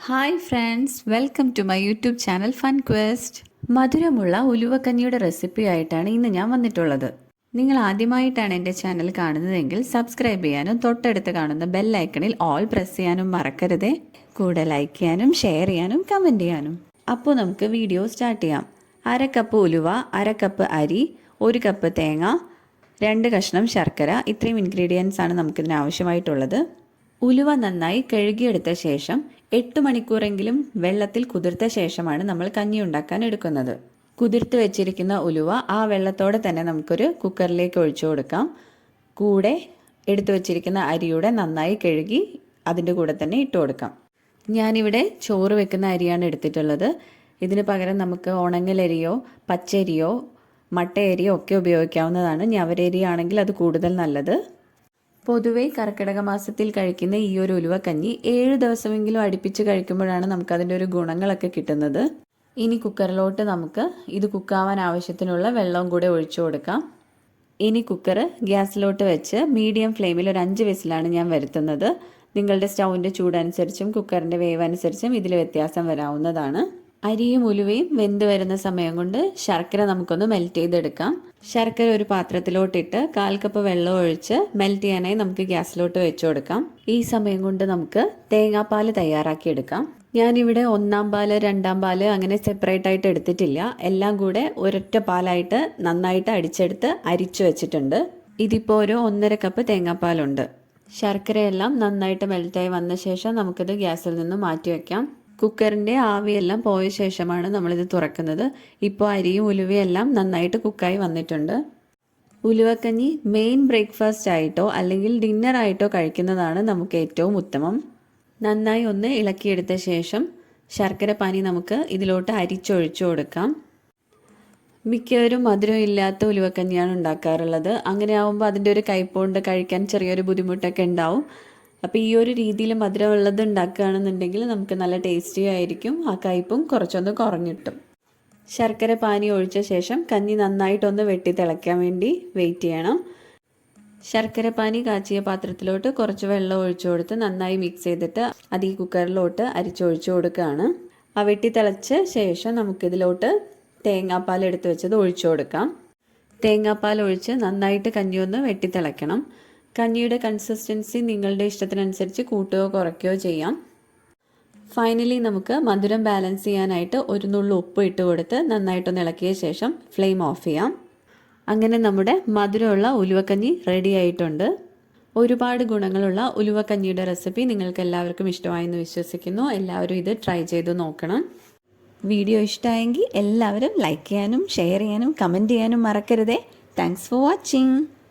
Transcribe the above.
Hi friends, welcome to my YouTube channel fun quest. മധുരമുള്ള ഉലുവക്കഞ്ഞിയുടെ recipe ആയിട്ടാണ് ഇന്ന് ഞാൻ വന്നിട്ടുള്ളത്. നിങ്ങൾ ആദ്യമായിട്ടാണ് എൻ്റെ ചാനൽ കാണുന്നതെങ്കിൽ സബ്സ്ക്രൈബ് ചെയ്യാനും തൊട്ടടുത്ത് കാണുന്ന ബെൽ ഐക്കണിൽ ഓൾ പ്രസ് ചെയ്യാനും മറക്കരുതേ. കൂടെ ലൈക്ക് ചെയ്യാനും ഷെയർ ചെയ്യാനും കമൻറ്റ് ചെയ്യാനും. അപ്പോൾ നമുക്ക് വീഡിയോ സ്റ്റാർട്ട് ചെയ്യാം. 1/2 കപ്പ് ഉലുവ, 1/2 കപ്പ് അരി, 1 കപ്പ് തേങ്ങ, 2 കഷ്ണം ശർക്കര, ഇത്രയും ഇൻഗ്രീഡിയൻസ് ആണ് നമുക്കിതിന് ആവശ്യമായിട്ടുള്ളത്. ഉലുവ നന്നായി കഴുകിയെടുത്ത ശേഷം 8 മണിക്കൂറെങ്കിലും വെള്ളത്തിൽ കുതിർത്ത ശേഷമാണ് നമ്മൾ കഞ്ഞി ഉണ്ടാക്കാൻ എടുക്കുന്നത്. കുതിർത്ത് വെച്ചിരിക്കുന്ന ഉലുവ ആ വെള്ളത്തോടെ തന്നെ നമുക്കൊരു കുക്കറിലേക്ക് ഒഴിച്ചു കൊടുക്കാം. കൂടെ എടുത്തു വെച്ചിരിക്കുന്ന അരിയുടെ നന്നായി കഴുകി അതിൻ്റെ കൂടെ തന്നെ ഇട്ട് കൊടുക്കാം. ഞാനിവിടെ ചോറ് വെക്കുന്ന അരിയാണ് എടുത്തിട്ടുള്ളത്. ഇതിന് പകരം നമുക്ക് ഉണങ്ങലരിയോ പച്ചരിയോ മട്ടയരിയോ ഒക്കെ ഉപയോഗിക്കാവുന്നതാണ്. ഞവരരി ആണെങ്കിൽ അത് കൂടുതൽ നല്ലത്. പൊതുവേ കർക്കിടക മാസത്തിൽ കഴിക്കുന്ന ഈ ഒരു ഉലുവക്കഞ്ഞി 7 ദിവസമെങ്കിലും അടുപ്പിച്ച് കഴിക്കുമ്പോഴാണ് നമുക്കതിൻ്റെ ഒരു ഗുണങ്ങളൊക്കെ കിട്ടുന്നത്. ഇനി കുക്കറിലോട്ട് നമുക്ക് ഇത് കുക്കാവാൻ ആവശ്യത്തിനുള്ള വെള്ളവും കൂടെ ഒഴിച്ചു കൊടുക്കാം. ഇനി കുക്കർ ഗ്യാസിലോട്ട് വെച്ച് മീഡിയം ഫ്ലെയിമിൽ ഒരു 5 വിസിലാണ് ഞാൻ വരുത്തുന്നത്. നിങ്ങളുടെ സ്റ്റൗവിൻ്റെ ചൂടനുസരിച്ചും കുക്കറിൻ്റെ വേവ് അനുസരിച്ചും ഇതിൽ വ്യത്യാസം വരാവുന്നതാണ്. അരിയും ഉലുവയും വെന്ത് വരുന്ന സമയം കൊണ്ട് ശർക്കര നമുക്കൊന്ന് മെൽറ്റ് ചെയ്തെടുക്കാം. ശർക്കര ഒരു പാത്രത്തിലോട്ടിട്ട് 1/4 കപ്പ് വെള്ളം ഒഴിച്ച് മെൽറ്റ് ചെയ്യാനായി നമുക്ക് ഗ്യാസിലോട്ട് വെച്ചു കൊടുക്കാം. ഈ സമയം കൊണ്ട് നമുക്ക് തേങ്ങാപ്പാൽ തയ്യാറാക്കി എടുക്കാം. ഞാനിവിടെ 1-ാം പാല് 2-ാം പാല് അങ്ങനെ സെപ്പറേറ്റ് ആയിട്ട് എടുത്തിട്ടില്ല. എല്ലാം കൂടെ ഒരൊറ്റ പാലായിട്ട് നന്നായിട്ട് അടിച്ചെടുത്ത് അരിച്ചു വെച്ചിട്ടുണ്ട്. ഇതിപ്പോൾ ഒരു 1.5 കപ്പ് തേങ്ങാപ്പാലുണ്ട്. ശർക്കരയെല്ലാം നന്നായിട്ട് മെൽറ്റായി വന്ന ശേഷം നമുക്കിത് ഗ്യാസിൽ നിന്ന് മാറ്റി വയ്ക്കാം. കുക്കറിൻ്റെ ആവിയെല്ലാം പോയ ശേഷമാണ് നമ്മളിത് തുറക്കുന്നത്. ഇപ്പോൾ അരിയും ഉലുവയും എല്ലാം നന്നായിട്ട് കുക്കായി വന്നിട്ടുണ്ട്. ഉലുവക്കഞ്ഞി മെയിൻ ബ്രേക്ക്ഫാസ്റ്റ് ആയിട്ടോ അല്ലെങ്കിൽ ഡിന്നർ ആയിട്ടോ കഴിക്കുന്നതാണ് നമുക്ക് ഏറ്റവും ഉത്തമം. നന്നായി ഒന്ന് ഇളക്കിയെടുത്ത ശേഷം ശർക്കര പാനി നമുക്ക് ഇതിലോട്ട് അരിച്ചൊഴിച്ചു കൊടുക്കാം. മിക്കവരും മധുരം ഇല്ലാത്ത ഉലുവക്കഞ്ഞിയാണ് ഉണ്ടാക്കാറുള്ളത്. അങ്ങനെ ആകുമ്പോൾ അതിൻ്റെ ഒരു കയ്പുകൊണ്ട് കഴിക്കാൻ ചെറിയൊരു ബുദ്ധിമുട്ടൊക്കെ ഉണ്ടാവും. അപ്പോൾ ഈ ഒരു രീതിയിൽ മധുരമുള്ളത് ഉണ്ടാക്കുകയാണെന്നുണ്ടെങ്കിൽ നമുക്ക് നല്ല ടേസ്റ്റി ആയിരിക്കും. ആ കയ്പും കുറച്ചൊന്ന് കുറഞ്ഞിട്ടും. ശർക്കര പാനി ഒഴിച്ച ശേഷം കഞ്ഞി നന്നായിട്ടൊന്ന് വെട്ടി തിളയ്ക്കാൻ വേണ്ടി വെയിറ്റ് ചെയ്യണം. ശർക്കര പാനി കാച്ചിയ പാത്രത്തിലോട്ട് കുറച്ച് വെള്ളം ഒഴിച്ചു കൊടുത്ത് നന്നായി മിക്സ് ചെയ്തിട്ട് അത് ഈ കുക്കറിലോട്ട് അരിച്ചൊഴിച്ചു കൊടുക്കുകയാണ്. ആ വെട്ടി തിളച്ച ശേഷം നമുക്കിതിലോട്ട് തേങ്ങാപ്പാൽ എടുത്ത് വെച്ചത് ഒഴിച്ചു കൊടുക്കാം. തേങ്ങാപ്പാൽ ഒഴിച്ച് നന്നായിട്ട് കഞ്ഞി ഒന്ന് വെട്ടി തിളയ്ക്കണം. കഞ്ഞിയുടെ കൺസിസ്റ്റൻസി നിങ്ങളുടെ ഇഷ്ടത്തിനനുസരിച്ച് കൂട്ടുകയോ കുറയ്ക്കുകയോ ചെയ്യാം. ഫൈനലി നമുക്ക് മധുരം ബാലൻസ് ചെയ്യാനായിട്ട് ഒരു നുള്ളു ഉപ്പ് ഇട്ട് കൊടുത്ത് നന്നായിട്ടൊന്ന് ഇളക്കിയ ശേഷം ഫ്ലെയിം ഓഫ് ചെയ്യാം. അങ്ങനെ നമ്മുടെ മധുരമുള്ള ഉലുവക്കഞ്ഞി റെഡി ആയിട്ടുണ്ട്. ഒരുപാട് ഗുണങ്ങളുള്ള ഉലുവക്കഞ്ഞിയുടെ റെസിപ്പി നിങ്ങൾക്ക് എല്ലാവർക്കും ഇഷ്ടമായെന്ന് വിശ്വസിക്കുന്നു. എല്ലാവരും ഇത് ട്രൈ ചെയ്ത് നോക്കണം. വീഡിയോ ഇഷ്ടമായെങ്കിൽ എല്ലാവരും ലൈക്ക് ചെയ്യാനും ഷെയർ ചെയ്യാനും കമൻറ്റ് ചെയ്യാനും മറക്കരുതേ. Thanks for watching.